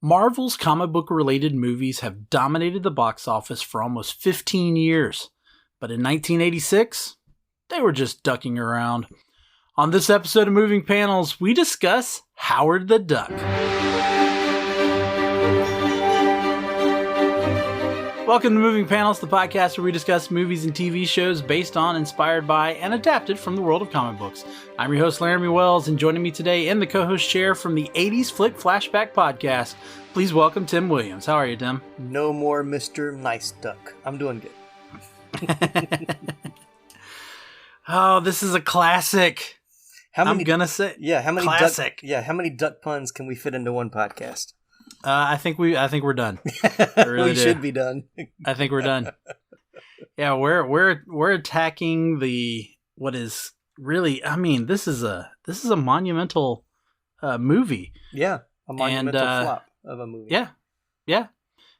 Marvel's comic book related movies have dominated the box office for almost 15 years, but in 1986, they were just ducking around. On this episode of Moving Panels, we discuss Howard the Duck. Welcome to Moving Panels, the podcast where we discuss movies and TV shows based on, inspired by, and adapted from the world of comic books. I'm your host, Laramie Wells, and joining me today in the co-host chair from the 80s Flick Flashback podcast, please welcome Tim Williams. How are you, Tim? No more Mr. Nice Duck. I'm doing good. Oh, this is a classic. I'm gonna say, how many classic. How many duck puns can we fit into one podcast? I think we're done. We should be done. I think we're done. Yeah, we're attacking what is really. I mean, this is a monumental movie. Yeah, a monumental flop of a movie. Yeah,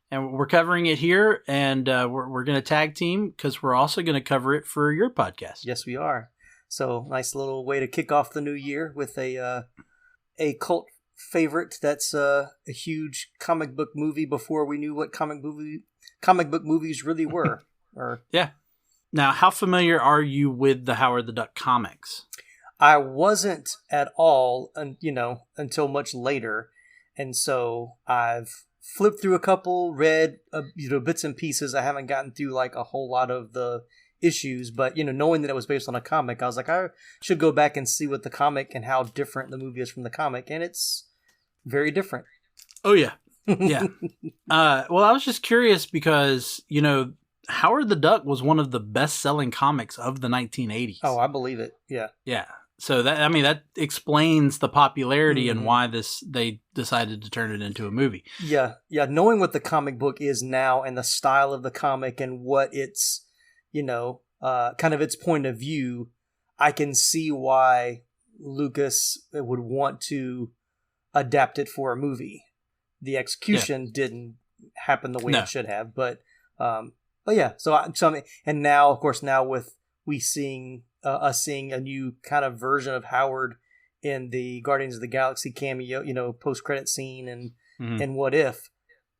and we're covering it here, and we're going to tag team because we're also going to cover it for your podcast. Yes, we are. So nice little way to kick off the new year with a cult favorite that's a huge comic book movie before we knew what comic book movies really were. Yeah. Now, how familiar are you with the Howard the Duck comics? I wasn't at all, until much later, and so I've flipped through a couple, read bits and pieces. I haven't gotten through like a whole lot of the issues, but knowing that it was based on a comic, I was like, I should go back and see what the comic and how different the movie is from the comic, and it's very different. Oh yeah. Yeah. Well, I was just curious because Howard the Duck was one of the best-selling comics of the 1980s. Oh, I believe it. Yeah. So that explains the popularity and why they decided to turn it into a movie. Yeah. Knowing what the comic book is now and the style of the comic and what it's kind of its point of view, I can see why Lucas would want to adapt it for a movie. The execution didn't happen the way it should have, but yeah. And now, of course, with seeing a new kind of version of Howard in the Guardians of the Galaxy cameo, post-credit scene and What If,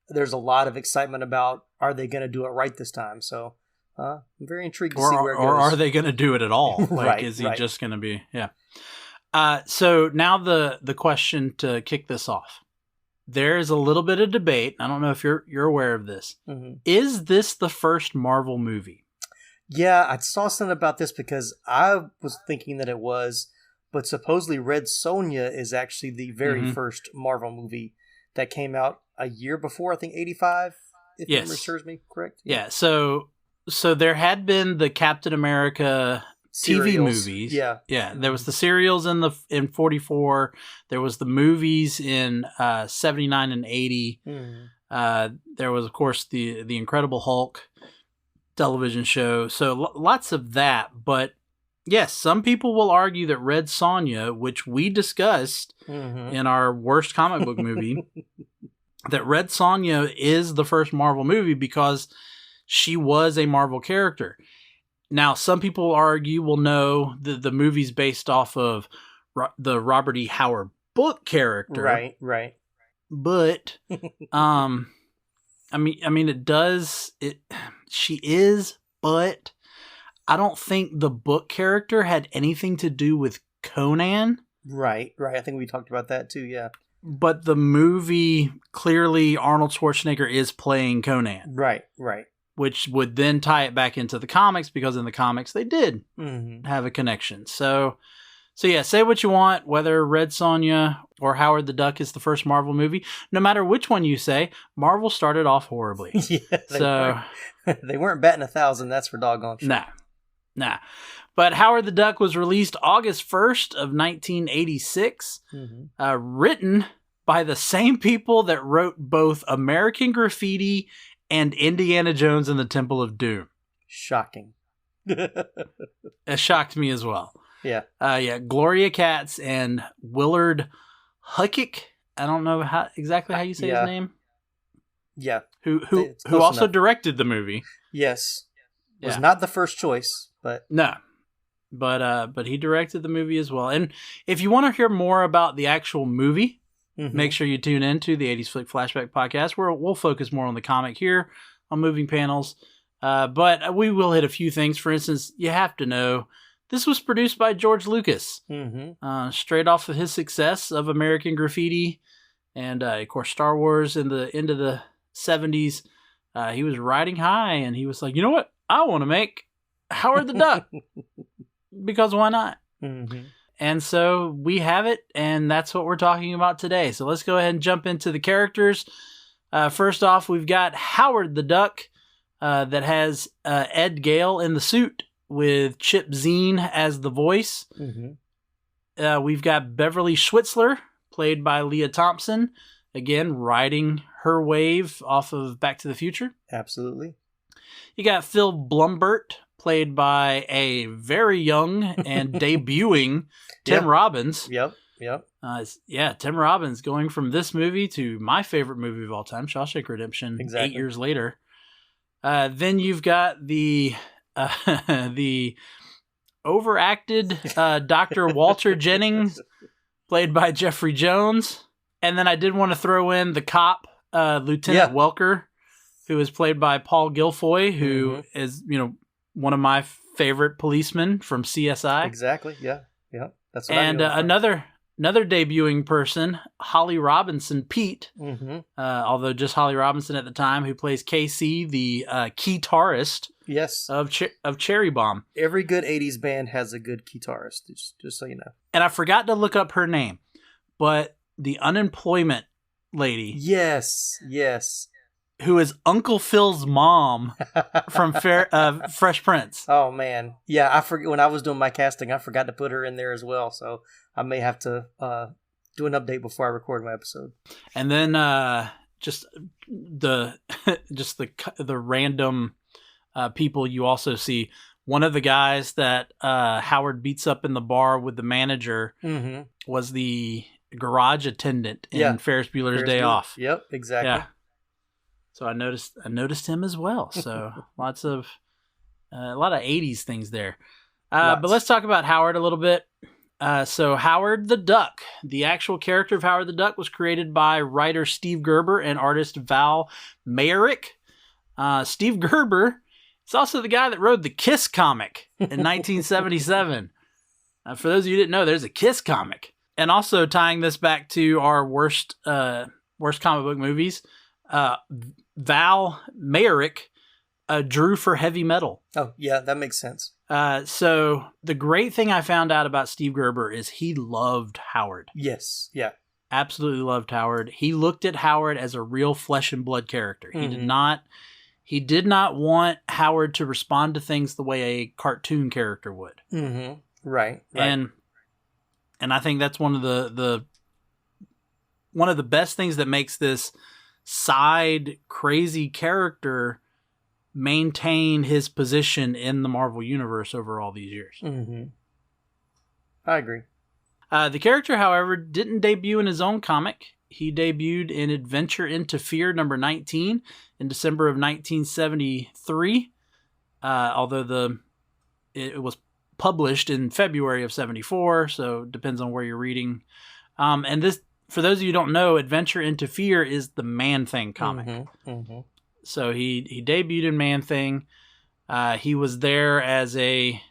there's a lot of excitement about, are they going to do it right this time? So I'm very intrigued to see where it goes. Or are they going to do it at all? Like, is he just going to be... Yeah. So now the question to kick this off. There's a little bit of debate. I don't know if you're aware of this. Mm-hmm. Is this the first Marvel movie? Yeah, I saw something about this because I was thinking that it was, but supposedly Red Sonja is actually the very first Marvel movie that came out a year before, I think 85, if memory serves me correct. Yeah, so there had been the Captain America TV movies. Yeah. There was the serials in 44. There was the movies in 79 and 80. There was, of course, the Incredible Hulk television show. So lots of that. But yes, some people will argue that Red Sonja, which we discussed in our worst comic book movie, that Red Sonja is the first Marvel movie because she was a Marvel character. Now, some people argue, well, no, the movie's based off of the Robert E. Howard book character. Right. But, I mean, it does, she is, but I don't think the book character had anything to do with Conan. Right. I think we talked about that too, yeah. But the movie, clearly Arnold Schwarzenegger is playing Conan. Right. Which would then tie it back into the comics, because in the comics they did have a connection. So yeah, say what you want, whether Red Sonja or Howard the Duck is the first Marvel movie. No matter which one you say, Marvel started off horribly. They weren't batting 1,000, that's for doggone sure. Nah. But Howard the Duck was released August 1st of 1986, written by the same people that wrote both American Graffiti and Indiana Jones and the Temple of Doom. Shocking. It shocked me as well. Yeah. Gloria Katz and Willard Huckick. I don't know exactly how you say his name. Yeah. Who also directed the movie. Yes. Was not the first choice, but... No. But he directed the movie as well. And if you want to hear more about the actual movie, make sure you tune in to the 80s Flick Flashback podcast, where we'll focus more on the comic here on moving panels. But we will hit a few things. For instance, you have to know this was produced by George Lucas, straight off of his success of American Graffiti and, of course, Star Wars in the end of the 70s. He was riding high, and he was like, you know what? I want to make Howard the Duck, because why not? And so we have it, and that's what we're talking about today. So let's go ahead and jump into the characters. First off, we've got Howard the Duck, that has Ed Gale in the suit with Chip Zien as the voice. We've got Beverly Schwitzler, played by Lea Thompson, again, riding her wave off of Back to the Future. Absolutely. You got Phil Blumbert, played by a very young and debuting Tim Robbins. Yep. Tim Robbins going from this movie to my favorite movie of all time, Shawshank Redemption, 8 years later. Then you've got the overacted Dr. Walter Jennings, played by Jeffrey Jones. And then I did want to throw in the cop, Lieutenant Welker, who is played by Paul Guilfoyle, who is, one of my favorite policemen from CSI. Exactly. Yeah. That's what and another debuting person, Holly Robinson Pete, although just Holly Robinson at the time, who plays KC, the guitarist. Yes. Of Cherry Bomb. Every good 80s band has a good guitarist, just so you know. And I forgot to look up her name, but the unemployment lady. Yes. Who is Uncle Phil's mom from Fresh Prince. Oh, man. Yeah, I forget. When I was doing my casting, I forgot to put her in there as well. So I may have to do an update before I record my episode. And then just the random people you also see. One of the guys that Howard beats up in the bar with the manager was the garage attendant in Ferris Bueller's Day Off. Yep, exactly. Yeah. So I noticed him as well. So a lot of 80s things there. But let's talk about Howard a little bit. So Howard the Duck, the actual character of Howard the Duck, was created by writer Steve Gerber and artist Val Mayerick. Steve Gerber is also the guy that wrote the Kiss comic in 1977. For those of you who didn't know, there's a Kiss comic. And also tying this back to our worst comic book movies, Val Mayerick drew for Heavy Metal. Oh, yeah, that makes sense. So the great thing I found out about Steve Gerber is he loved Howard. Yes, yeah. Absolutely loved Howard. He looked at Howard as a real flesh and blood character. He did not want Howard to respond to things the way a cartoon character would. Right. And I think that's one of the best things that makes this side crazy character maintain his position in the Marvel Universe over all these years. I agree. The character, however, didn't debut in his own comic. He debuted in Adventure into Fear number 19 in December of 1973, although it was published in February of 74, so it depends on where you're reading. And this, for those of you who don't know, Adventure into Fear is the Man-Thing comic. So he debuted in Man-Thing. He was there as a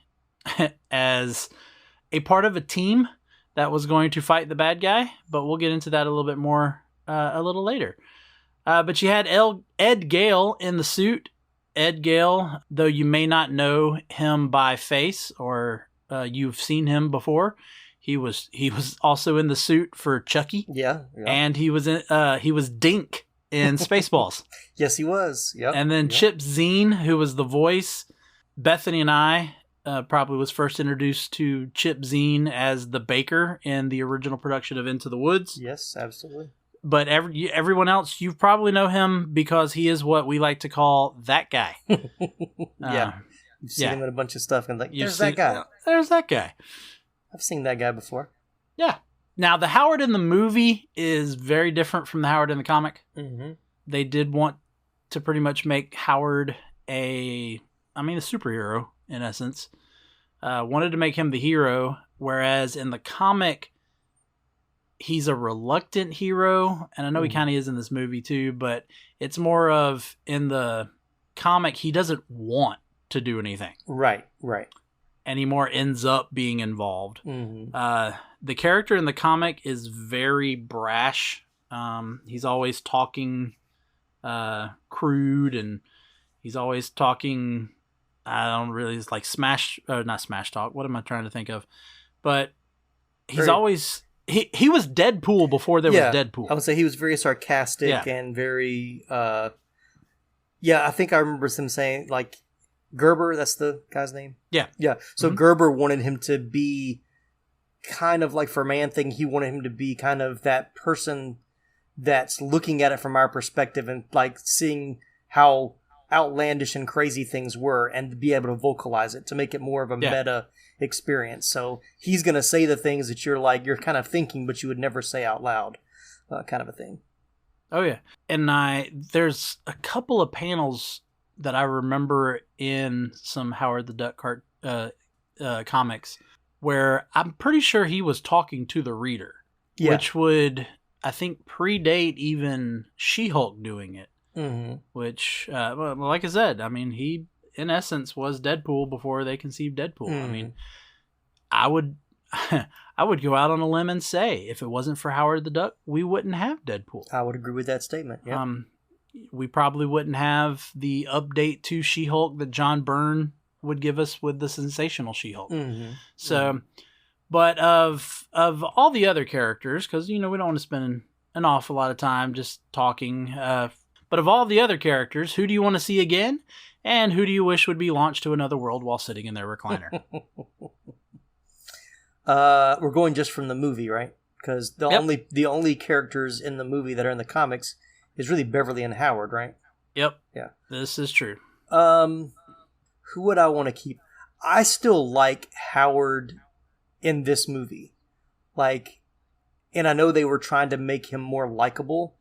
part of a team that was going to fight the bad guy, but we'll get into that a little bit more a little later. But you had Ed Gale in the suit. Ed Gale, though you may not know him by face or you've seen him before, he was also in the suit for Chucky. Yeah. And he was Dink in Spaceballs. Yes, he was. Yep. And then Chip Zien, who was the voice. Bethany and I probably was first introduced to Chip Zien as the baker in the original production of Into the Woods. Yes, absolutely. But everyone else, you probably know him because he is what we like to call that guy. Yeah. You've seen him in a bunch of stuff and there's that guy. There's that guy. I've seen that guy before. Yeah. Now, the Howard in the movie is very different from the Howard in the comic. They did want to pretty much make Howard a superhero, in essence. Wanted to make him the hero, whereas in the comic, he's a reluctant hero, and I know he kind of is in this movie too, but it's more of in the comic he doesn't want to do anything. Right. And he more ends up being involved. Mm-hmm. The character in the comic is very brash. He's always talking crude, and he's always talking, it's like not smash talk. What am I trying to think of? But he's always, he was Deadpool before there was Deadpool. I would say he was very sarcastic and very, I think I remember him saying, like, Gerber, that's the guy's name? Yeah. So Gerber wanted him to be kind of like, for Man-Thing, he wanted him to be kind of that person that's looking at it from our perspective and like seeing how outlandish and crazy things were and to be able to vocalize it to make it more of a meta experience. So he's going to say the things that you're kind of thinking, but you would never say out loud, kind of a thing. Oh yeah. And there's a couple of panels that I remember in some Howard the Duck comics where I'm pretty sure he was talking to the reader, which would, I think, predate even She-Hulk doing it. Mm-hmm. Which, well, like I said, I mean, he in essence was Deadpool before they conceived Deadpool. I mean, I would go out on a limb and say if it wasn't for Howard the Duck, we wouldn't have Deadpool. I would agree with that statement. Yeah. We probably wouldn't have the update to She-Hulk that John Byrne would give us with the sensational She-Hulk. Mm-hmm. So, but of all the other characters, because we don't want to spend an awful lot of time just talking. But of all the other characters, who do you want to see again? And who do you wish would be launched to another world while sitting in their recliner? We're going just from the movie, right? Because the only characters in the movie that are in the comics is really Beverly and Howard, right? Yep. Yeah. This is true. Who would I want to keep? I still like Howard in this movie. Like, and I know they were trying to make him more likable,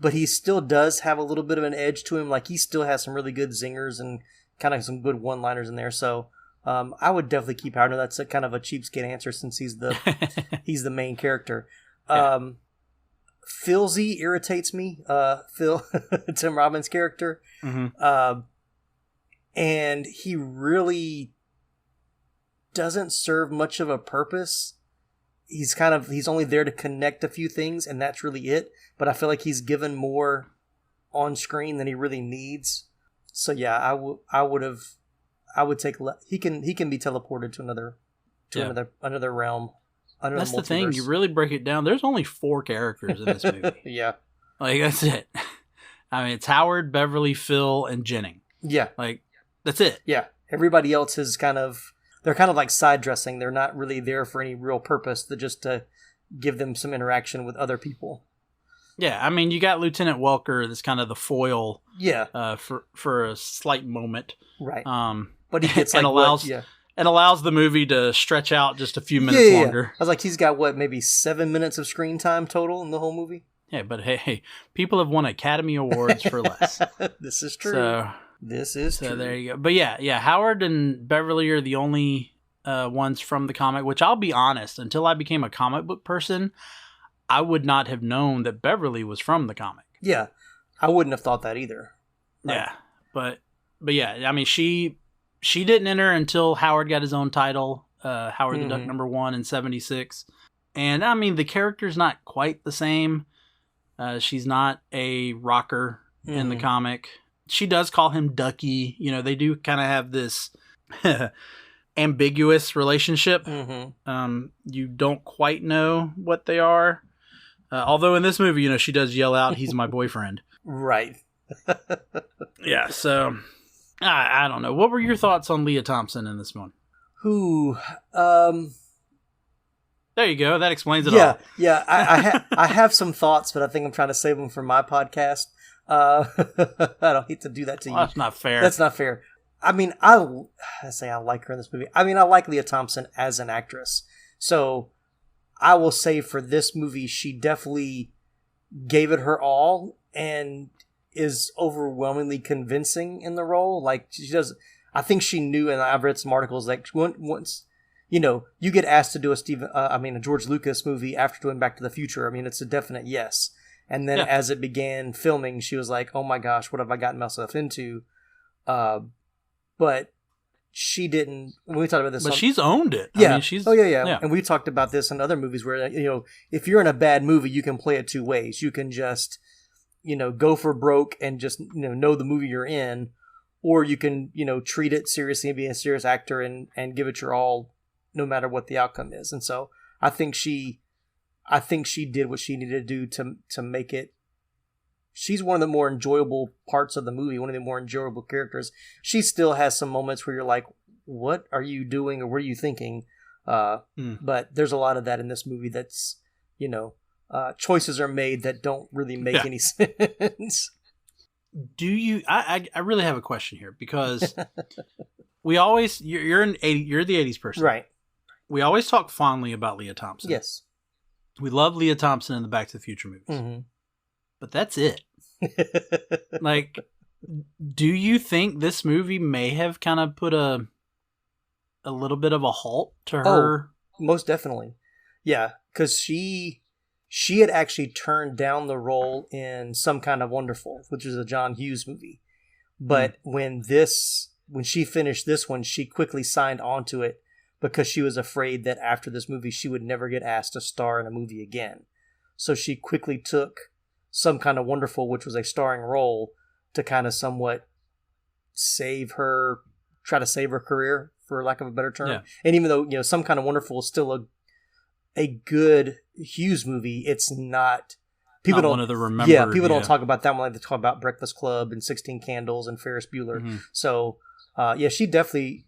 but he still does have a little bit of an edge to him. Like, he still has some really good zingers and kind of some good one-liners in there. So I would definitely keep Howard. That's a kind of a cheapskate answer since he's the main character. Yeah. Philzy irritates me. Phil, Tim Robbins' character. Mm-hmm. And he really doesn't serve much of a purpose. He's only there to connect a few things, and that's really it. But I feel like he's given more on screen than he really needs. So yeah, I would take. He can be teleported to another realm. That's the thing. You really break it down. There's only 4 characters in this movie. Yeah, like that's it. I mean, it's Howard, Beverly, Phil, and Jennings. Yeah, like that's it. Yeah, everybody else is they're kind of like side dressing. They're not really there for any real purpose. They're just to give them some interaction with other people. Yeah, I mean, you got Lieutenant Welker that's kind of the foil. Yeah. For a slight moment. Right. But he gets and allows the movie to stretch out just a few minutes longer. I was like, he's got maybe 7 minutes of screen time total in the whole movie. Yeah, but hey, people have won Academy Awards for less. This is true. So there you go. But yeah, Howard and Beverly are the only ones from the comic, which I'll be honest, until I became a comic book person, I would not have known that Beverly was from the comic. Yeah, I wouldn't have thought that either. Yeah, but yeah, I mean, she didn't enter until Howard got his own title, Howard the Duck #1 in 1976. And I mean, the character's not quite the same. She's not a rocker in the comic. She does call him Ducky. They do kind of have this ambiguous relationship. You don't quite know what they are. Although in this movie, she does yell out, "He's my boyfriend." Right. Yeah, so I don't know. What were your thoughts on Lea Thompson in this one? Who? There you go. That explains it all. Yeah. I have some thoughts, but I think I'm trying to save them for my podcast. I don't hate to do that to you. That's not fair. That's not fair. I mean, I like her in this movie. I mean, I like Lea Thompson as an actress. So I will say for this movie, she definitely gave it her all and is overwhelmingly convincing in the role. Like, she does. I think she knew, and I've read some articles, like once, you get asked to do a George Lucas movie after doing Back to the Future. I mean, it's a definite yes. And then as it began filming, she was like, oh my gosh, what have I gotten myself into? But she didn't, when we talked about this. But she's owned it. Yeah. I mean, she's, yeah. And we talked about this in other movies where, if you're in a bad movie, you can play it two ways. You can just, go for broke and just, know the movie you're in. Or you can, treat it seriously and be a serious actor and give it your all, no matter what the outcome is. And so I think she did what she needed to do to make it. She's one of the more enjoyable parts of the movie, one of the more enjoyable characters. She still has some moments where you're like, what are you doing or what are you thinking? But there's a lot of that in this movie that's, choices are made that don't really make any sense. Do you, I really have a question here because we always, you're the 80s person. Right. We always talk fondly about Lea Thompson. Yes. We love Lea Thompson in the Back to the Future movies. Mm-hmm. But that's it. Like, do you think this movie may have kind of put a little bit of a halt to her? Oh, most definitely. Yeah, because she had actually turned down the role in Some Kind of Wonderful, which is a John Hughes movie. But when she finished this one, she quickly signed on to it because she was afraid that after this movie, she would never get asked to star in a movie again. So she quickly took Some Kind of Wonderful, which was a starring role, to kind of somewhat try to save her career, for lack of a better term. Yeah. And even though, Some Kind of Wonderful is still a good Hughes movie, it's not... People don't don't talk about that one like they talk about Breakfast Club and 16 Candles and Ferris Bueller. Mm-hmm. So, she definitely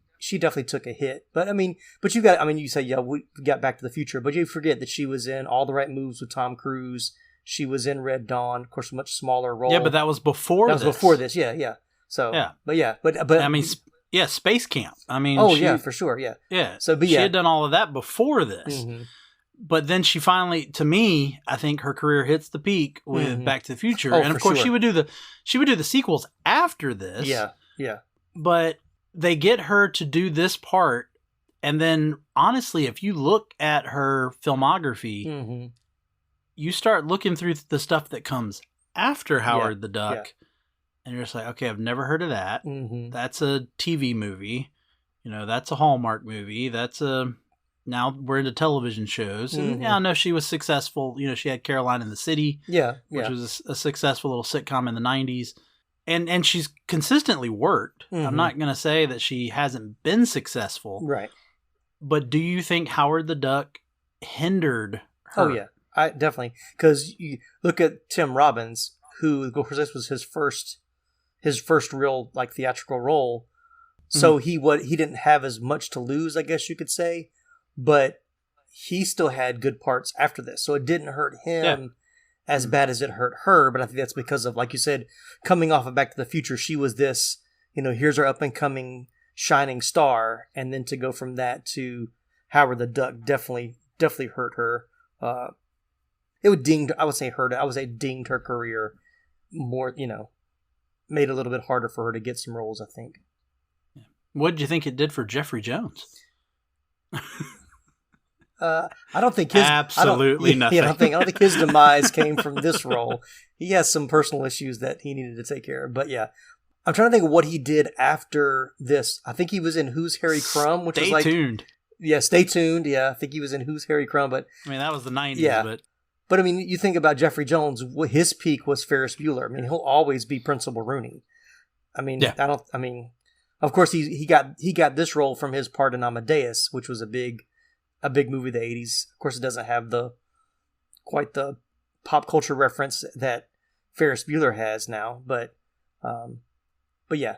took a hit. But you say, we got Back to the Future, but you forget that she was in All the Right Moves with Tom Cruise. She was in Red Dawn, of course, a much smaller role. Yeah, but that was before this. That was before this, yeah. So, but Space Camp. For sure, yeah. Yeah. So, she had done all of that before this. Mm-hmm. But then she finally, to me, I think her career hits the peak with Back to the Future. And of course she would do the sequels after this. Yeah. Yeah. But they get her to do this part, and then honestly, if you look at her filmography, you start looking through the stuff that comes after Howard the Duck, and you're just like, okay, I've never heard of that. Mm-hmm. That's a TV movie. That's a Hallmark movie. Now we're into television shows. And I know she was successful. She had Caroline in the City, which was a successful little sitcom in the 90s. And she's consistently worked. Mm-hmm. I'm not going to say that she hasn't been successful. Right. But do you think Howard the Duck hindered her? Oh, yeah. I definitely. Because you look at Tim Robbins, who, of course, this was his first real theatrical role. So he didn't have as much to lose, I guess you could say. But he still had good parts after this. So it didn't hurt him as bad as it hurt her. But I think that's because of, like you said, coming off of Back to the Future, she was this, here's her up-and-coming shining star. And then to go from that to Howard the Duck definitely hurt her. It would dinged her career more, made it a little bit harder for her to get some roles, I think. What did you think it did for Jeffrey Jones? I don't think his nothing. I don't think his demise came from this role. He has some personal issues that he needed to take care of. But yeah, I'm trying to think of what he did after this. I think he was in Who's Harry Crumb, which was like... Stay tuned. Yeah, Stay Tuned. Yeah, I think he was in Who's Harry Crumb. But that was the 90s. Yeah. But you think about Jeffrey Jones. His peak was Ferris Bueller. He'll always be Principal Rooney. Of course, he got this role from his part in Amadeus, which was a big movie of the 80s. Of course, it doesn't have quite the pop culture reference that Ferris Bueller has now, but yeah.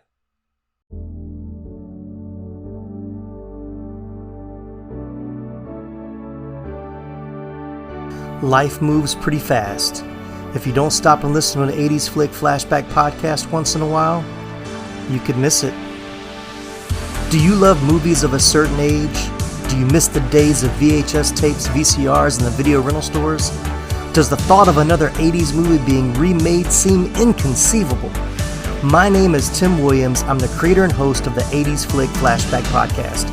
Life moves pretty fast. If you don't stop and listen to an 80s Flick Flashback podcast once in a while, you could miss it. Do you love movies of a certain age? Do you miss the days of VHS tapes, VCRs, and the video rental stores? Does the thought of another 80s movie being remade seem inconceivable? My name is Tim Williams. I'm the creator and host of the 80s Flick Flashback podcast.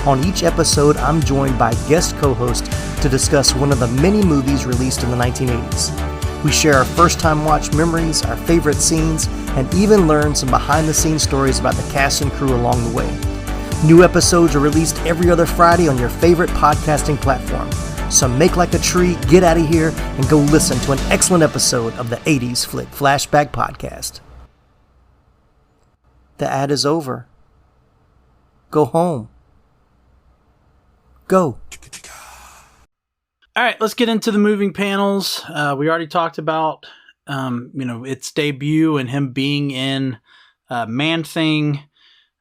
On each episode, I'm joined by guest co-hosts to discuss one of the many movies released in the 1980s. We share our first-time watch memories, our favorite scenes, and even learn some behind-the-scenes stories about the cast and crew along the way. New episodes are released every other Friday on your favorite podcasting platform. So make like a tree, get out of here, and go listen to an excellent episode of the 80s Flick Flashback Podcast. The ad is over. Go home. Go. All right, let's get into the moving panels. We already talked about, its debut and him being in Man-Thing,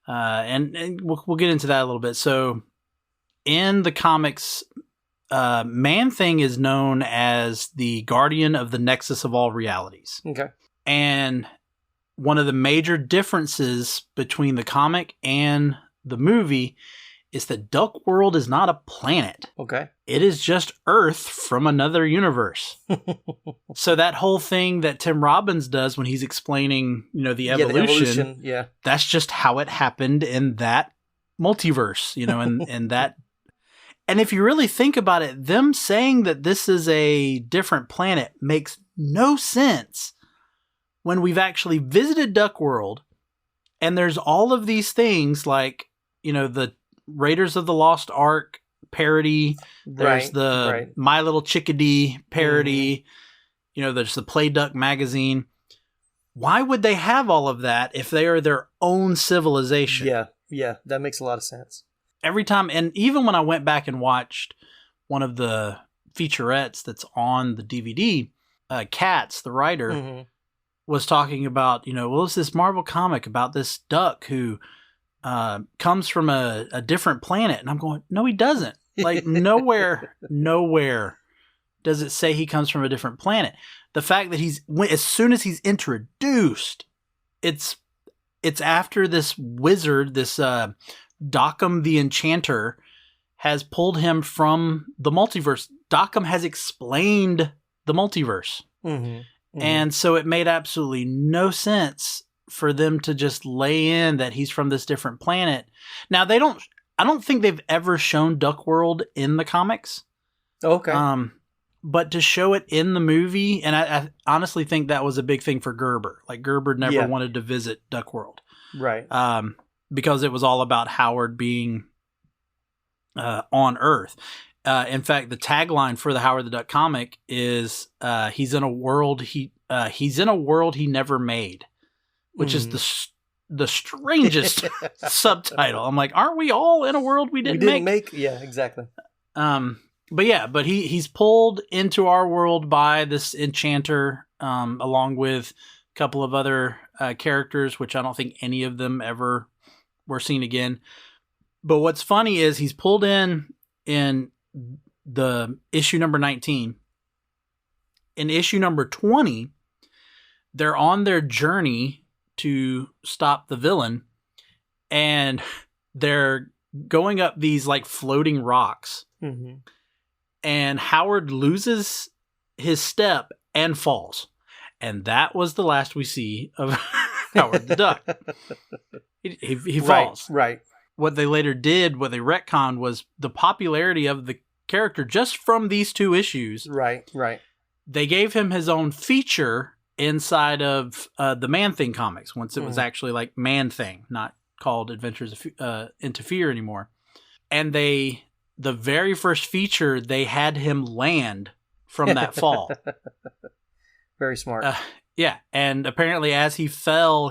and we'll get into that a little bit. So, in the comics, Man-Thing is known as the guardian of the nexus of all realities. Okay. And one of the major differences between the comic and the movie is that Duck World is not a planet. Okay. It is just Earth from another universe. So that whole thing that Tim Robbins does when he's explaining, the evolution, that's just how it happened in that multiverse, and that. And if you really think about it, them saying that this is a different planet makes no sense when we've actually visited Duck World and there's all of these things like, the Raiders of the Lost Ark parody. There's My Little Chickadee parody. Mm-hmm. There's the Play Duck magazine. Why would they have all of that if they are their own civilization? Yeah, that makes a lot of sense. Every time, and even when I went back and watched one of the featurettes that's on the DVD, Katz, the writer, was talking about, it's this Marvel comic about this duck who comes from a different planet. And I'm going, no, he doesn't. Like nowhere does it say he comes from a different planet. The fact that as soon as he's introduced, it's after this wizard, this Dockham the Enchanter, has pulled him from the multiverse. Dockham has explained the multiverse. And so it made absolutely no sense for them to just lay in that he's from this different planet. Now I don't think they've ever shown Duck World in the comics. Okay. But to show it in the movie, and I honestly think that was a big thing for Gerber. Like Gerber never wanted to visit Duck World. Right. Because it was all about Howard being on Earth. In fact, the tagline for the Howard the Duck comic is he's in a world he never made, which is the strangest subtitle. I'm like, aren't we all in a world we didn't make? Yeah, exactly. But he's pulled into our world by this enchanter, along with a couple of other characters, which I don't think any of them ever were seen again. But what's funny is he's pulled in the issue number 19. In issue number 20, they're on their journey to stop the villain, and they're going up these like floating rocks. And Howard loses his step and falls. And that was the last we see of Howard the Duck. He falls. Right. What they later did, what they retconned, was the popularity of the character just from these two issues. Right. They gave him his own feature inside of the Man-Thing comics, once it was actually like Man-Thing, not called Adventures into Fear anymore. And the very first feature, they had him land from that fall. Very smart. Yeah, and apparently as he fell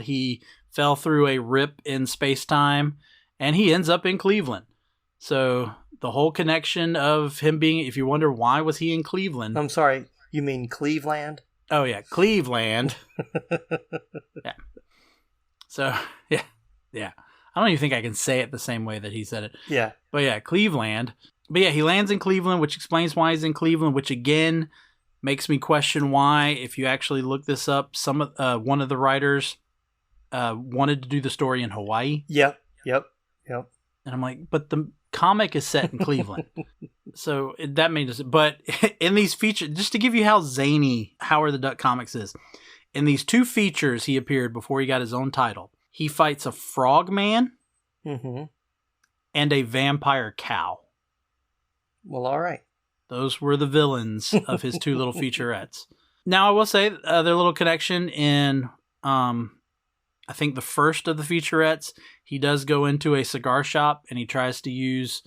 through a rip in space-time, and he ends up in Cleveland. So the whole connection of him being, if you wonder why was he in Cleveland. I'm sorry, you mean Cleveland? Oh, yeah, Cleveland. Yeah. So, yeah. I don't even think I can say it the same way that he said it. Yeah. But yeah, Cleveland. But yeah, he lands in Cleveland, which explains why he's in Cleveland, which again makes me question why, if you actually look this up, one of the writers wanted to do the story in Hawaii. Yep. And I'm like, but the comic is set in Cleveland. So that made us, but in these features, just to give you how zany Howard the Duck comics is, in these two features he appeared before he got his own title. He fights a frog man and a vampire cow. Well, all right. Those were the villains of his two little featurettes. Now, I will say their little connection in, I think the first of the featurettes, he does go into a cigar shop and he tries to use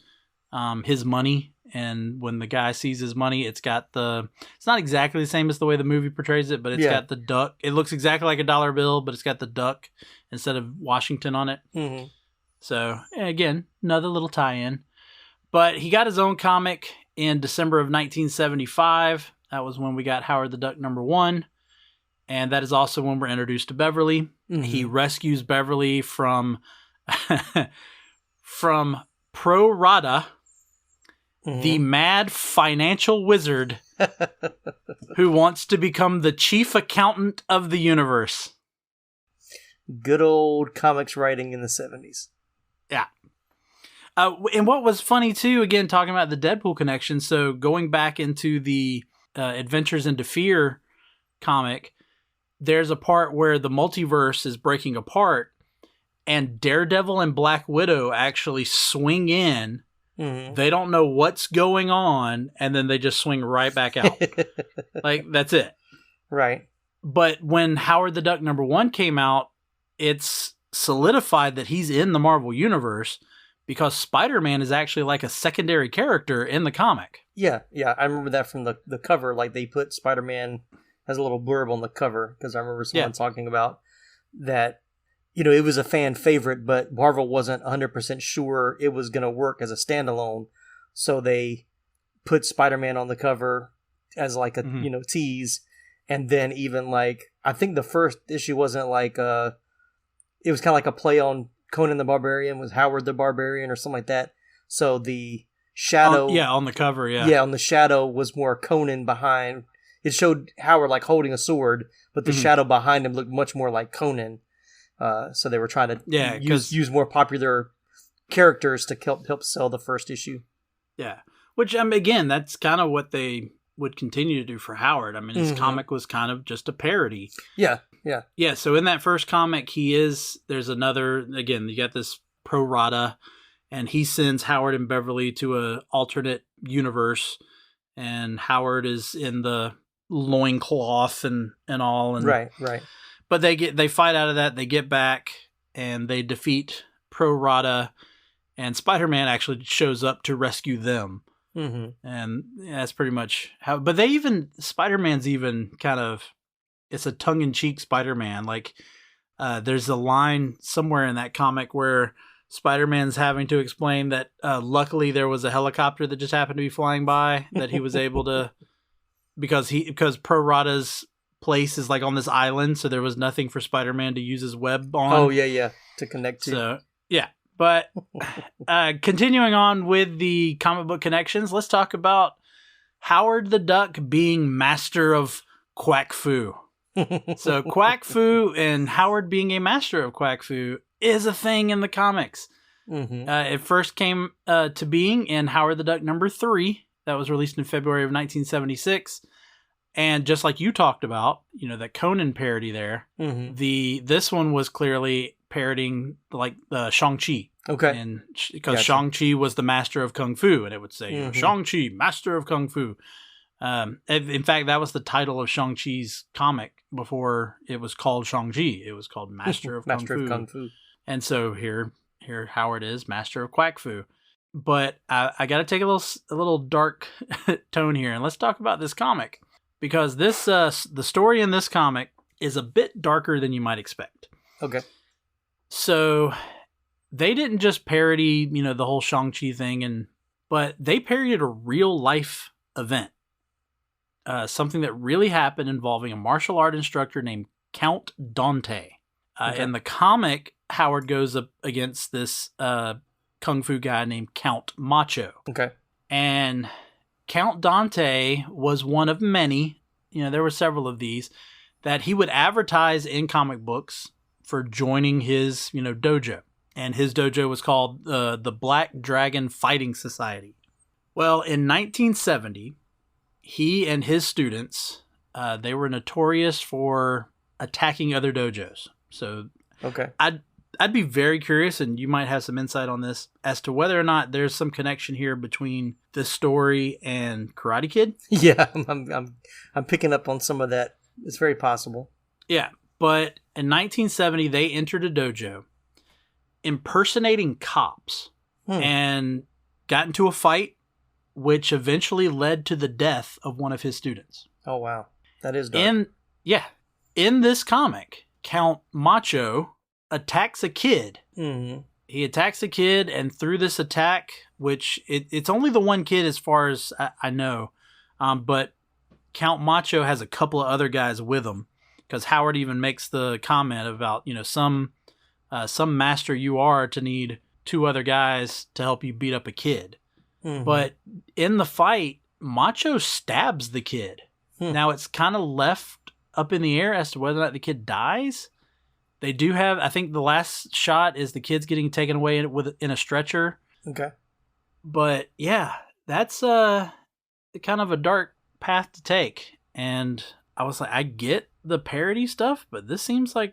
his money. And when the guy sees his money, it's not exactly the same as the way the movie portrays it, but it's got the duck. It looks exactly like a dollar bill, but it's got the duck instead of Washington on it. Mm-hmm. So, again, another little tie-in. But he got his own comic in December of 1975. That was when we got Howard the Duck #1. And that is also when we're introduced to Beverly. Mm-hmm. He rescues Beverly from Pro Rata, the mad financial wizard who wants to become the chief accountant of the universe. Good old comics writing in the 70s. Yeah. And what was funny, too, again, talking about the Deadpool connection, so going back into the Adventures into Fear comic, there's a part where the multiverse is breaking apart, and Daredevil and Black Widow actually swing in. Mm-hmm. They don't know what's going on, and then they just swing right back out. Like, that's it. Right. But when Howard the Duck #1 came out, it's solidified that he's in the Marvel Universe because Spider-Man is actually like a secondary character in the comic. Yeah. I remember that from the cover. Like, they put Spider-Man as a little blurb on the cover because I remember someone talking about that. You know, it was a fan favorite, but Marvel wasn't 100% sure it was going to work as a standalone. So they put Spider-Man on the cover as like a, tease. And then even like, I think the first issue wasn't like, it was kind of like a play on Conan the Barbarian, was Howard the Barbarian or something like that. So the shadow. On the cover, yeah. Yeah, on the shadow was more Conan behind. It showed Howard like holding a sword, but the shadow behind him looked much more like Conan. So they were trying to use more popular characters to help sell the first issue. Yeah. Which, again, that's kind of what they would continue to do for Howard. I mean, his comic was kind of just a parody. Yeah. Yeah, so in that first comic, there's another, again, you got this Pro Rata, and he sends Howard and Beverly to a alternate universe, and Howard is in the loincloth and all. And, right. But they fight out of that, they get back, and they defeat Pro Rata, and Spider-Man actually shows up to rescue them. Mm-hmm. And that's pretty much how, but Spider-Man's even kind of, it's a tongue-in-cheek Spider-Man. Like, there's a line somewhere in that comic where Spider-Man's having to explain that luckily there was a helicopter that just happened to be flying by that he was able to, because Pro Rata's place is like on this island, so there was nothing for Spider-Man to use his web on. Oh, yeah, to connect to. So, yeah. But continuing on with the comic book connections, let's talk about Howard the Duck being master of Quack Fu. So Quack Fu and Howard being a master of Quack Fu is a thing in the comics. Mm-hmm. It first came to being in Howard the Duck #3 that was released in February of 1976. And just like you talked about, that Conan parody there, this one was clearly parodying like Shang-Chi. Okay. And because Shang-Chi was the master of Kung Fu, and it would say, Shang-Chi, master of Kung Fu. In fact, that was the title of Shang-Chi's comic before it was called Shang-Chi. It was called Master of Kung Fu. And so here Howard is Master of Quack Fu. But I got to take a little dark tone here, and let's talk about this comic. Because this the story in this comic is a bit darker than you might expect. Okay. So they didn't just parody, the whole Shang-Chi thing, but they parodied a real life event. Something that really happened involving a martial art instructor named Count Dante. In the comic, Howard goes up against this kung fu guy named Count Macho. Okay. And Count Dante was one of many, there were several of these, that he would advertise in comic books for joining his, dojo. And his dojo was called the Black Dragon Fighting Society. Well, in 1970, he and his students, they were notorious for attacking other dojos. So okay. I I'd be very curious, and you might have some insight on this, as to whether or not there's some connection here between this story and Karate Kid. Yeah, I'm picking up on some of that. It's very possible. Yeah, but in 1970, they entered a dojo impersonating cops and got into a fight, which eventually led to the death of one of his students. Oh, wow. That is dark. In this comic, Count Macho attacks a kid. Mm-hmm. He attacks a kid, and through this attack, which it's only the one kid as far as I know, but Count Macho has a couple of other guys with him, because Howard even makes the comment about, some master you are to need two other guys to help you beat up a kid. Mm-hmm. But in the fight, Macho stabs the kid. Now it's kind of left up in the air as to whether or not the kid dies. They do have, I think the last shot is the kid's getting taken away in a stretcher. Okay. But yeah, that's kind of a dark path to take. And I was like, I get the parody stuff, but this seems a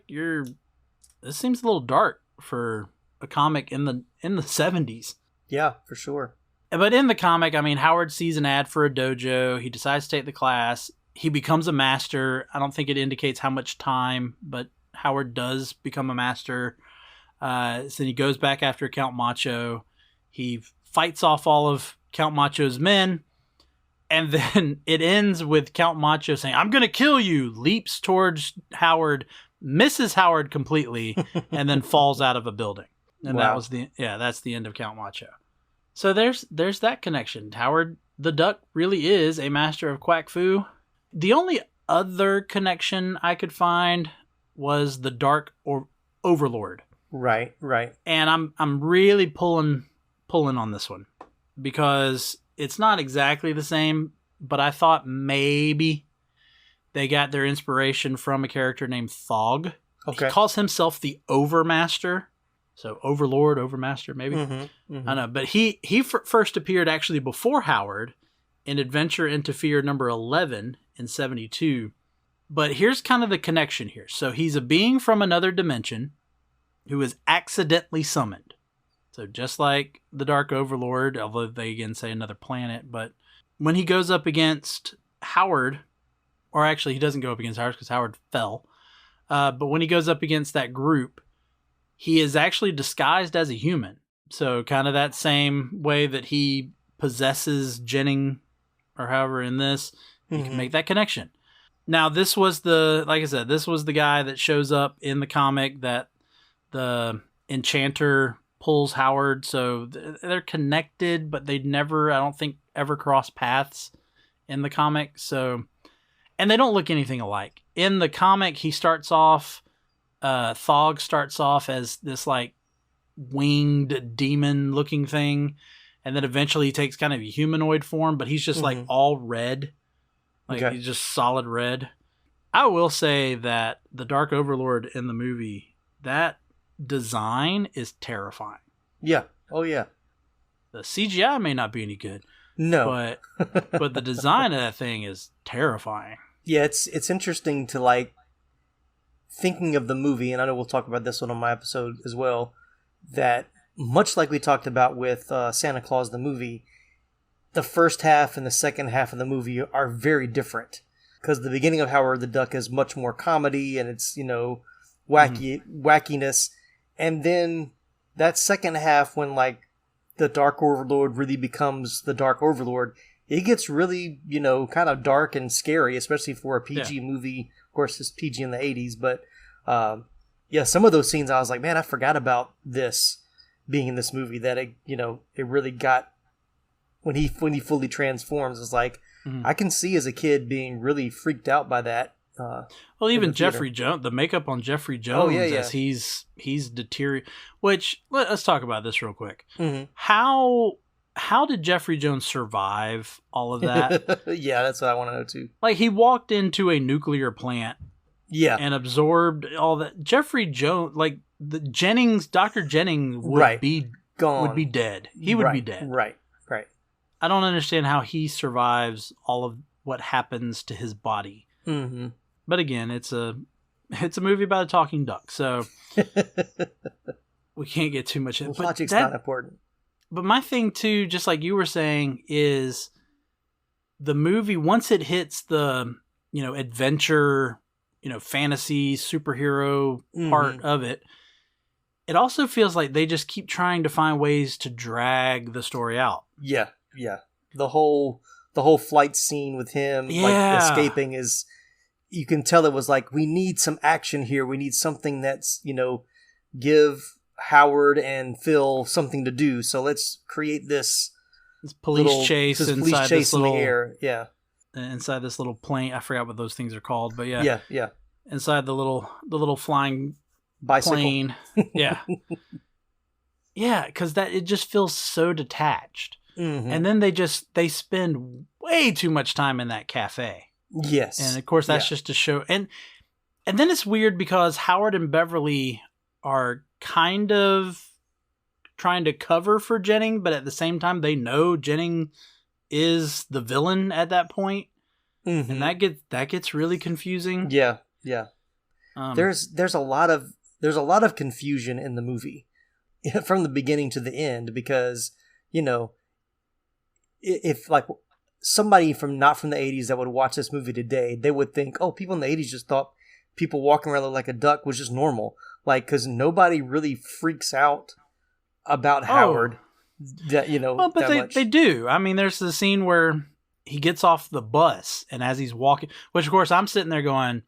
little dark for a comic in the 70s. Yeah, for sure. But in the comic, I mean, Howard sees an ad for a dojo. He decides to take the class. He becomes a master. I don't think it indicates how much time, but Howard does become a master. So he goes back after Count Macho. He fights off all of Count Macho's men. And then it ends with Count Macho saying, "I'm going to kill you," leaps towards Howard, misses Howard completely, and then falls out of a building. And wow. That's the end of Count Macho. So there's that connection. Howard the Duck really is a master of Quack Fu. The only other connection I could find was the Dark Overlord. Right. And I'm really pulling on this one because it's not exactly the same, but I thought maybe they got their inspiration from a character named Thog. Okay. He calls himself the Overmaster. So Overlord, Overmaster, maybe. Mm-hmm. I don't know. But he first appeared actually before Howard in Adventure into Fear number 11 in 72. But here's kind of the connection here. So he's a being from another dimension who is accidentally summoned. So just like the Dark Overlord, although they again say another planet, but when he goes up against Howard, or actually he doesn't go up against Howard because Howard fell, but when he goes up against that group, he is actually disguised as a human. So kind of that same way that he possesses Jennings, or however in this, you can make that connection. Now, this was like I said, this was the guy that shows up in the comic that the enchanter pulls Howard. So they're connected, but they'd never, I don't think, ever cross paths in the comic. So, and they don't look anything alike. In the comic, he starts off, Thog starts off as this like winged demon looking thing. And then eventually he takes kind of a humanoid form, but he's just like all red. Like he's just solid red. I will say that the Dark Overlord in the movie, that design is terrifying. Yeah. Oh yeah. The CGI may not be any good. No. But the design of that thing is terrifying. Yeah, it's interesting to like thinking of the movie, and I know we'll talk about this one on my episode as well, that much like we talked about with Santa Claus the movie, the first half and the second half of the movie are very different. Because the beginning of Howard the Duck is much more comedy and it's, wackiness. And then that second half, when like the Dark Overlord really becomes the Dark Overlord, it gets really, kind of dark and scary, especially for a PG movie. Of course, it's PG in the 80s. But some of those scenes I was like, man, I forgot about this being in this movie, that it really got, when he fully transforms, it's like, I can see as a kid being really freaked out by that. Well, even Jeffrey Jones, the makeup on Jeffrey Jones, as he's deteriorating. Which, let's talk about this real quick. Mm-hmm. How did Jeffrey Jones survive all of that? Yeah, that's what I want to know too. Like, he walked into a nuclear plant, and absorbed all that. Jeffrey Jones, like Dr. Jennings would be gone, would be dead. He would be dead. Right. I don't understand how he survives all of what happens to his body. Mm-hmm. But again, it's a movie about a talking duck. So we can't get too much in. Logic's not important. But my thing too, just like you were saying, is the movie, once it hits the, adventure, fantasy, superhero part of it, it also feels like they just keep trying to find ways to drag the story out. Yeah, yeah. The whole flight scene with him like escaping is, you can tell it was like, we need some action here. We need something that's, give Howard and Phil something to do. So let's create this police chase in the air. Yeah. Inside this little plane. I forgot what those things are called, but yeah. Yeah, yeah. Inside the little flying bicycle plane. Yeah. Yeah, because it just feels so detached. Mm-hmm. And then they spend way too much time in that cafe. Yes. And of course that's just to show, and then it's weird because Howard and Beverly are kind of trying to cover for Jennings, but at the same time they know Jennings is the villain at that point. Mm-hmm. And that gets really confusing. Yeah, yeah. There's a lot of confusion in the movie from the beginning to the end, because if like somebody not from the 80s that would watch this movie today, they would think, oh, people in the 80s just thought people walking around like a duck was just normal. Like, because nobody really freaks out about Howard. That, well, but they do. I mean, there's the scene where he gets off the bus, and as he's walking, which of course I'm sitting there going,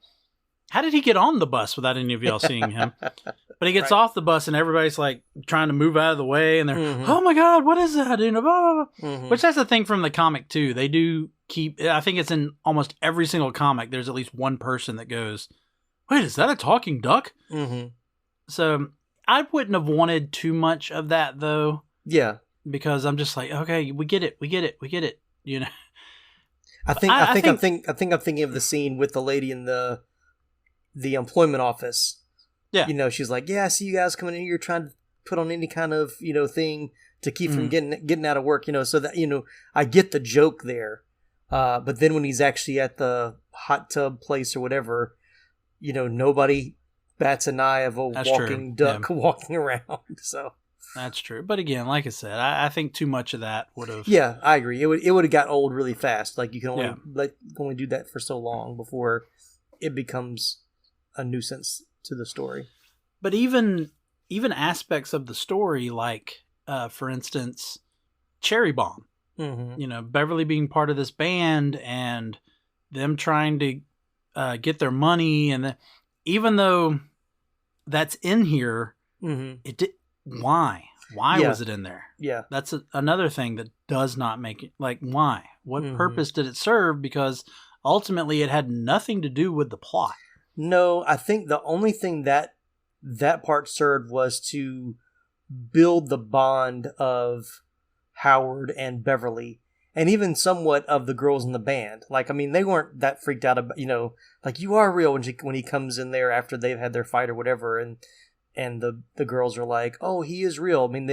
how did he get on the bus without any of y'all seeing him? But he gets off the bus, and everybody's like trying to move out of the way, and they're, oh my God, what is that? Blah, blah, blah. Which that's the thing from the comic too. They do keep, I think it's in almost every single comic, there's at least one person that goes, wait, is that a talking duck? Mm-hmm. So I wouldn't have wanted too much of that though. Yeah. Because I'm just like, okay, we get it. I think I'm thinking of the scene with the lady in the employment office. Yeah. She's like, yeah, I see you guys coming in here trying to put on any kind of, thing to keep from getting out of work, so that, I get the joke there. But then when he's actually at the hot tub place or whatever, nobody bats an eye of a walking duck walking around. So that's true. But again, like I said, I think too much of that would have. Yeah, I agree. It would have got old really fast. Like you can only do that for so long before it becomes a nuisance to the story. But even aspects of the story, like for instance, Cherry Bomb. Mm-hmm. Beverly being part of this band and them trying to get their money, and even though that's in here, why was it in there? Yeah, that's another thing that does not make it, like, why? What purpose did it serve? Because ultimately it had nothing to do with the plot. No, I think the only thing that part served was to build the bond of Howard and Beverly, and even somewhat of the girls in the band. Like, I mean, they weren't that freaked out about, like, you are real when he comes in there after they've had their fight or whatever, and the girls are like, oh, he is real. I mean,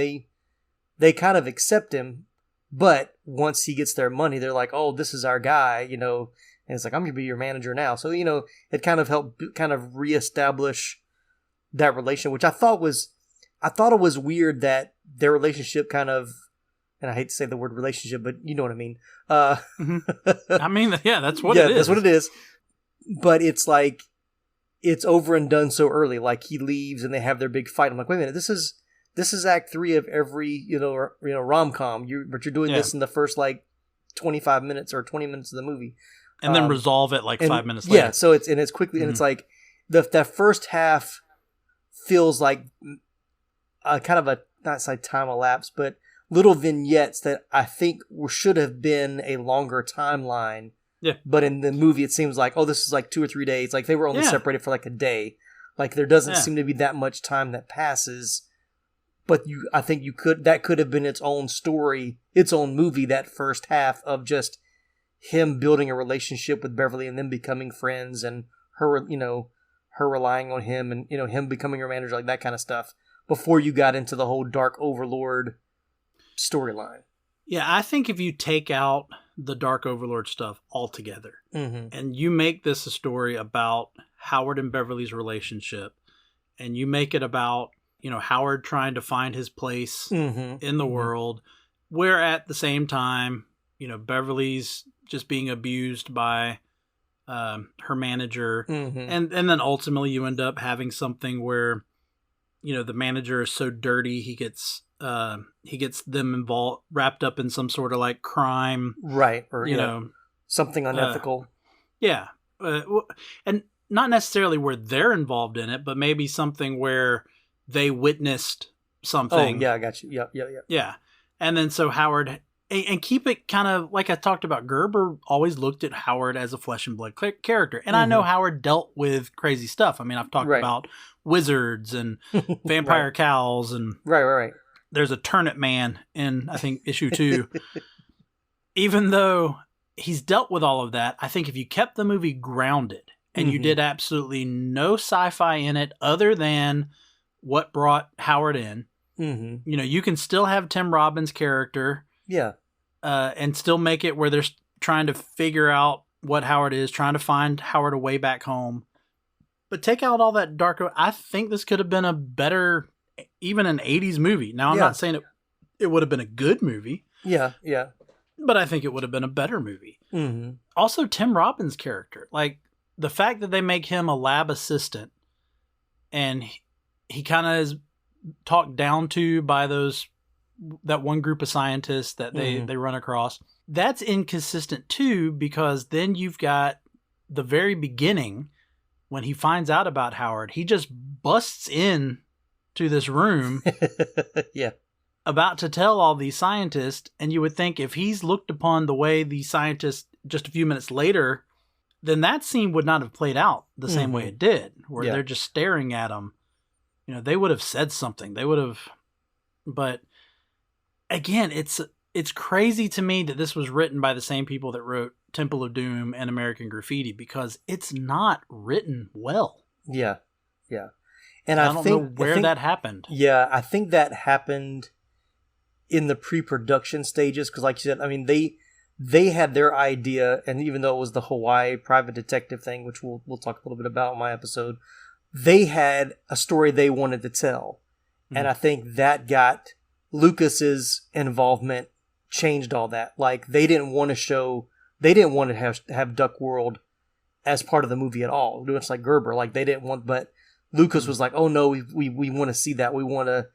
they kind of accept him, but once he gets their money, they're like, oh, this is our guy, and it's like, I'm going to be your manager now. So, it kind of helped kind of reestablish that relation, which I thought it was weird that their relationship kind of, and I hate to say the word relationship, but you know what I mean. I mean, yeah, that's what it is. That's what it is. But it's like, it's over and done so early. Like, he leaves and they have their big fight. I'm like, wait a minute, this is act 3 of every, rom-com. But you're doing this in the first, like, 25 minutes or 20 minutes of the movie. And then resolve it like 5 minutes later. Yeah, so it's quickly, and it's like, that first half feels like kind of a, not say time elapse, but little vignettes that I think should have been a longer timeline. Yeah. But in the movie, it seems like, oh, this is like 2 or 3 days. Like, they were only separated for like a day. Like, there doesn't seem to be that much time that passes. But I think that could have been its own story, its own movie, that first half of just him building a relationship with Beverly and them becoming friends, and her, her relying on him, and, him becoming her manager, like that kind of stuff, before you got into the whole Dark Overlord storyline. Yeah, I think if you take out the Dark Overlord stuff altogether, and you make this a story about Howard and Beverly's relationship, and you make it about Howard trying to find his place Mm-hmm. in the world, where at the same time, Beverly's just being abused by her manager. Mm-hmm. And then ultimately you end up having something where, the manager is so dirty, he gets them wrapped up in some sort of like crime. Right. Or, something unethical. Yeah. And not necessarily where they're involved in it, but maybe something where they witnessed something. Oh, yeah, I got you. Yeah. Yeah. And then so Howard, and keep it kind of like I talked about, Gerber always looked at Howard as a flesh and blood character. And I know Howard dealt with crazy stuff. I mean, I've talked about wizards and vampire cows and right. There's a turnip man in, I think, issue 2. Even though he's dealt with all of that, I think if you kept the movie grounded and you did absolutely no sci-fi in it other than what brought Howard in, you can still have Tim Robbins' character. Yeah. And still make it where they're trying to figure out what Howard is, trying to find Howard a way back home. But take out all that darker. I think this could have been a better, even an 80s movie. Now, I'm not saying it would have been a good movie. Yeah. But I think it would have been a better movie. Mm-hmm. Also, Tim Robbins' character. Like, the fact that they make him a lab assistant and he kind of is talked down to by that one group of scientists that they run across. That's inconsistent too, because then you've got the very beginning when he finds out about Howard, he just busts in to this room about to tell all these scientists. And you would think if he's looked upon the way these scientists just a few minutes later, then that scene would not have played out the same way it did, where they're just staring at him. They would have said something. They would have, but again, it's crazy to me that this was written by the same people that wrote Temple of Doom and American Graffiti, because it's not written well. Yeah. And I don't think know where that happened. Yeah, I think that happened in the pre-production stages, because like you said, I mean, they had their idea, and even though it was the Hawaii private detective thing, which we'll talk a little bit about in my episode, they had a story they wanted to tell. And I think that got Lucas's involvement changed all that. Like, they didn't want to have Duck World as part of the movie at all. It's like Gerber, like they didn't want, but Lucas was like, oh no, we want to see that. We want to,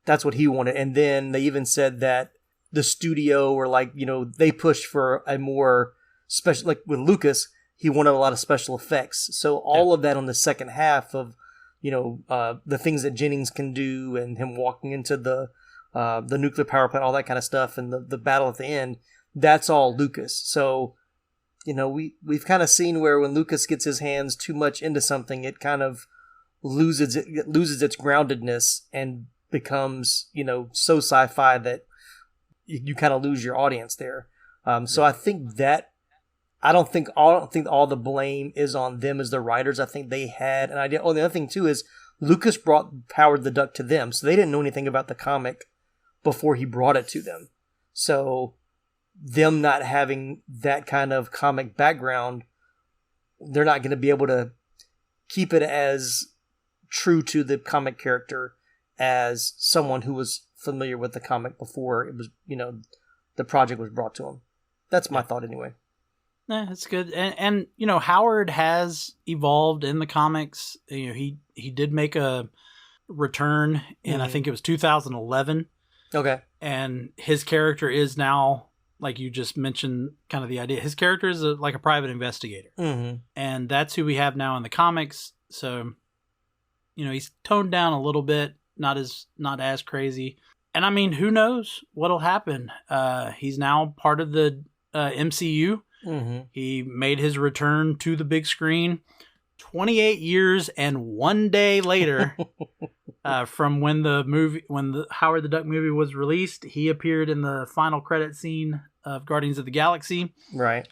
that's what he wanted. And then they even said that the studio were like, they pushed for a more special, like with Lucas, he wanted a lot of special effects. So all of that on the second half of, the things that Jennings can do, and him walking into the nuclear power plant, all that kind of stuff, and the battle at the end, that's all Lucas. So, we've kind of seen where when Lucas gets his hands too much into something, it kind of loses its groundedness and becomes, so sci-fi that you kind of lose your audience there. So I think that I don't think all the blame is on them as the writers. I think they had an idea. Oh, the other thing too is Lucas brought Howard the Duck to them, so they didn't know anything about the comic before he brought it to them. So them not having that kind of comic background, they're not going to be able to keep it as true to the comic character as someone who was familiar with the comic before it was, the project was brought to him. That's my thought anyway. Yeah, that's good. And Howard has evolved in the comics. He did make a return in, I think it was 2011. Okay. And his character is now, like you just mentioned, kind of the idea. His character is like a private investigator. Mm-hmm. And that's who we have now in the comics. So, he's toned down a little bit, not as crazy. And I mean, who knows what'll happen? He's now part of the MCU. Mm-hmm. He made his return to the big screen 28 years and 1 day later from when the Howard the Duck movie was released. He appeared in the final credit scene of Guardians of the Galaxy, right?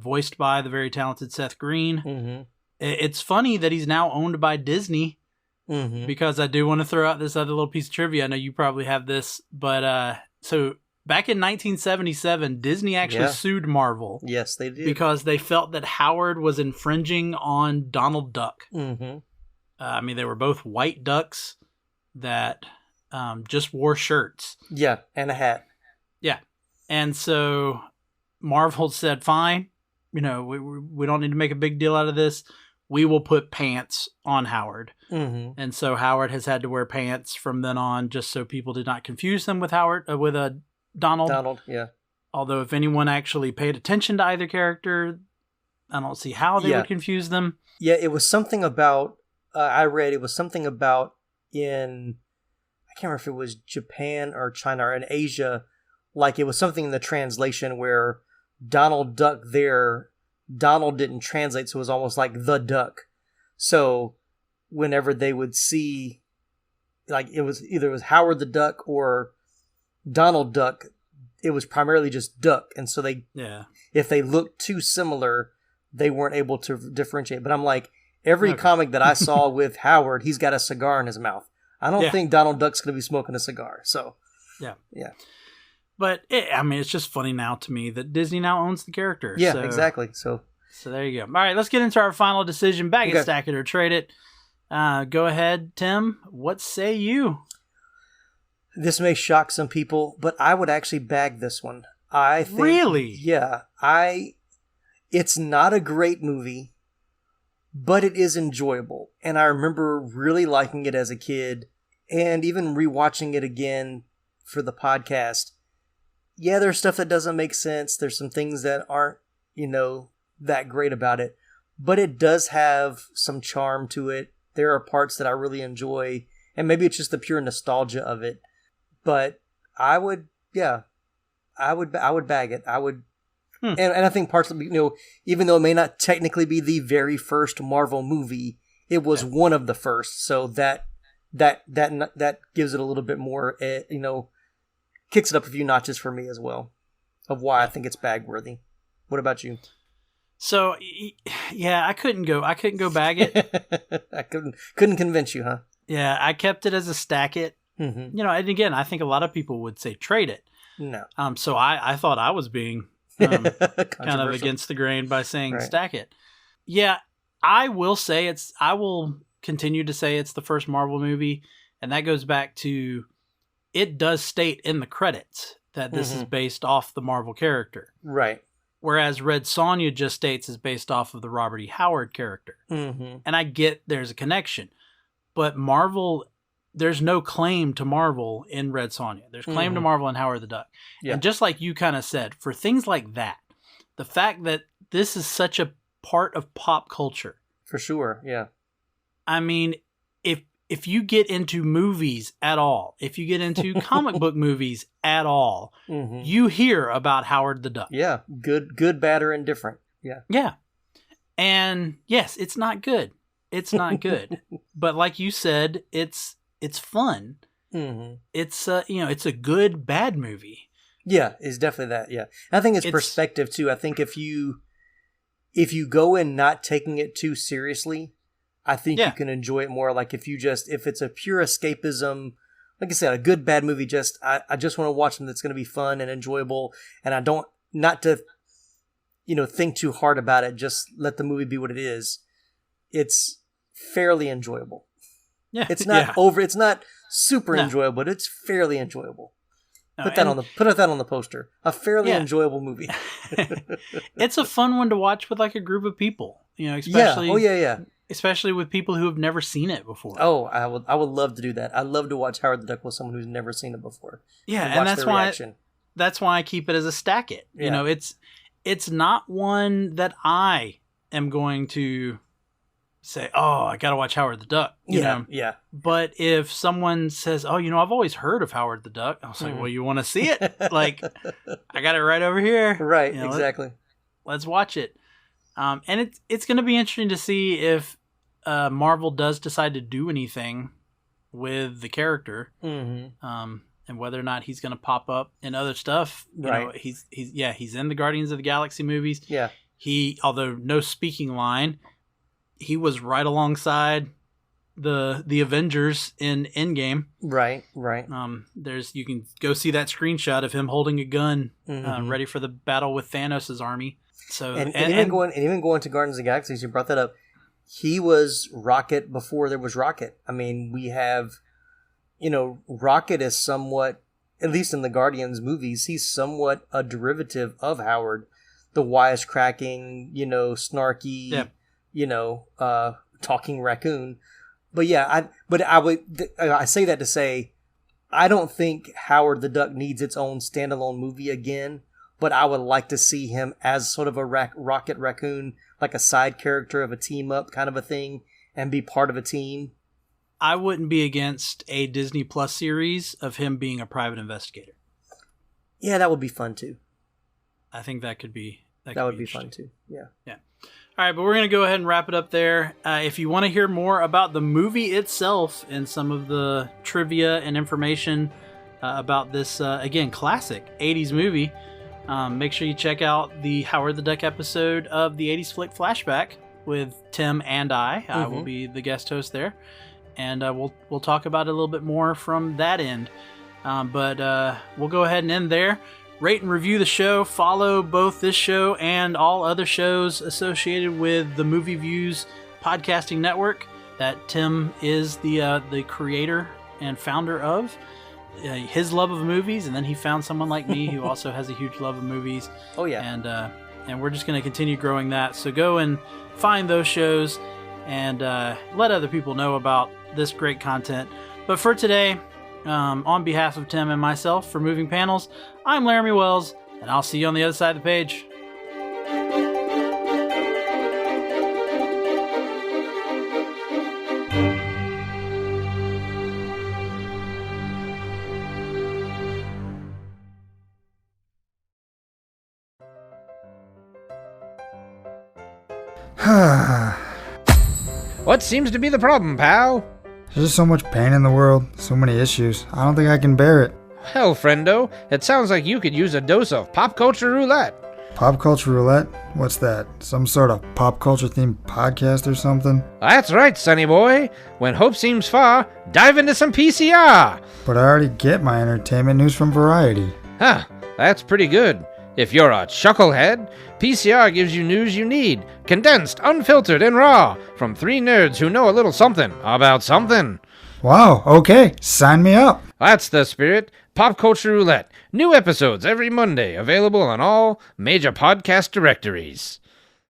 Voiced by the very talented Seth Green. Mm-hmm. It's funny that he's now owned by Disney, because I do want to throw out this other little piece of trivia. I know you probably have this, but so back in 1977, Disney actually sued Marvel. Yes, they did. Because they felt that Howard was infringing on Donald Duck. Mm-hmm. I mean, they were both white ducks that just wore shirts. Yeah, and a hat. Yeah. And so Marvel said, fine, we don't need to make a big deal out of this. We will put pants on Howard. Mm-hmm. And so Howard has had to wear pants from then on, just so people did not confuse them with Donald. Donald, yeah. Although if anyone actually paid attention to either character, I don't see how they would confuse them. Yeah, it was something about, I read, it was something about I can't remember if it was Japan or China or in Asia, like it was something in the translation where Donald Duck there, Donald didn't translate, so it was almost like the duck. So whenever they would see, like it was Howard the Duck or Donald Duck, it was primarily just duck. And so if they looked too similar, they weren't able to differentiate. But I'm like, every comic that I saw with Howard, he's got a cigar in his mouth. I don't think Donald Duck's going to be smoking a cigar. So, yeah. But, it's just funny now to me that Disney now owns the character. Yeah, exactly. So there you go. All right, let's get into our final decision. Bag it, stack it, or trade it. Go ahead, Tim. What say you? This may shock some people, but I would actually bag this one. I think, really? Yeah. It's not a great movie, but it is enjoyable. And I remember really liking it as a kid, and even rewatching it again for the podcast. Yeah, there's stuff that doesn't make sense. There's some things that aren't, that great about it. But it does have some charm to it. There are parts that I really enjoy. And maybe it's just the pure nostalgia of it. But I would bag it. I would, and I think parts of, even though it may not technically be the very first Marvel movie, it was one of the first. So that gives it a little bit more, kicks it up a few notches for me as well, of why I think it's bag worthy. What about you? So, yeah, I couldn't go bag it. I couldn't convince you, huh? Yeah, I kept it as a stack it. Mm-hmm. And again, I think a lot of people would say trade it. No. So I thought I was being kind of against the grain by saying stack it. Yeah, I will continue to say it's the first Marvel movie, and that goes back to, it does state in the credits that this is based off the Marvel character. Right. Whereas Red Sonja just states is based off of the Robert E. Howard character. Mm-hmm. And I get there's a connection. But Marvel, there's no claim to Marvel in Red Sonja. There's claim to Marvel in Howard the Duck. Yeah. And just like you kind of said, for things like that, the fact that this is such a part of pop culture. For sure, yeah. I mean, if you get into movies at all, if you get into comic book movies at all, you hear about Howard the Duck. Yeah, good, bad, or indifferent. Yeah. Yeah. And yes, it's not good. It's not good. But like you said, it's fun. Mm-hmm. It's it's a good bad movie. Yeah, it's definitely that. Yeah, I think it's perspective too. I think if you go in not taking it too seriously, I think you can enjoy it more. Like if it's a pure escapism, like I said, a good bad movie. I just want to watch something that's going to be fun and enjoyable, and I don't not to think too hard about it. Just let the movie be what it is. It's fairly enjoyable. Yeah, it's not It's not super enjoyable, but it's fairly enjoyable. Put that on the poster. A fairly enjoyable movie. It's a fun one to watch with like a group of people. Especially especially with people who have never seen it before. Oh, I would love to do that. I'd love to watch Howard the Duck with someone who's never seen it before. Yeah, and that's why I keep it as a stack it. Yeah. It's not one that I am going to say, oh, I got to watch Howard the Duck. You know? Yeah. But if someone says, oh, I've always heard of Howard the Duck, I was like, well, you want to see it? Like, I got it right over here. Right, exactly. Let's watch it. And it's going to be interesting to see if Marvel does decide to do anything with the character, and whether or not he's going to pop up in other stuff. Right. He's in the Guardians of the Galaxy movies. Yeah. Although no speaking line, he was right alongside the Avengers in Endgame. Right. You can go see that screenshot of him holding a gun, ready for the battle with Thanos' army. So even going to Guardians of the Galaxy, you brought that up. he was Rocket before there was Rocket. I mean, we have, Rocket is somewhat, at least in the Guardians movies, he's somewhat a derivative of Howard. The wisecracking, snarky, talking raccoon. But yeah, I say that to say, I don't think Howard the Duck needs its own standalone movie again, but I would like to see him as sort of a Rocket Raccoon, like a side character of a team up kind of a thing, and be part of a team. I wouldn't be against a Disney Plus series of him being a private investigator. Yeah, that would be fun too. I think that could be that would be fun too. Yeah. Yeah. All right, but we're going to go ahead and wrap it up there. If you want to hear more about the movie itself and some of the trivia and information about this, again, classic 80s movie, make sure you check out the Howard the Duck episode of the 80s Flick Flashback with Tim and I. I will be the guest host there. And we'll talk about it a little bit more from that end. But we'll go ahead and end there. Rate and review the show. Follow both this show and all other shows associated with the Movie Views podcasting network that Tim is the creator and founder of. His love of movies, and then he found someone like me who also has a huge love of movies. Oh yeah. And we're just going to continue growing that. So go and find those shows and let other people know about this great content. But for today, on behalf of Tim and myself for Moving Panels, I'm Laramie Wells, and I'll see you on the other side of the page. What seems to be the problem, pal? There's just so much pain in the world, so many issues. I don't think I can bear it. Hell, friendo, it sounds like you could use a dose of pop culture roulette. Pop culture roulette? What's that? Some sort of pop culture themed podcast or something? That's right, sonny boy. When hope seems far, dive into some PCR. But I already get my entertainment news from Variety. Huh, that's pretty good. If you're a chucklehead, PCR gives you news you need, condensed, unfiltered, and raw, from three nerds who know a little something about something. Wow, okay, sign me up. That's the spirit. Pop Culture Roulette. New episodes every Monday, available on all major podcast directories.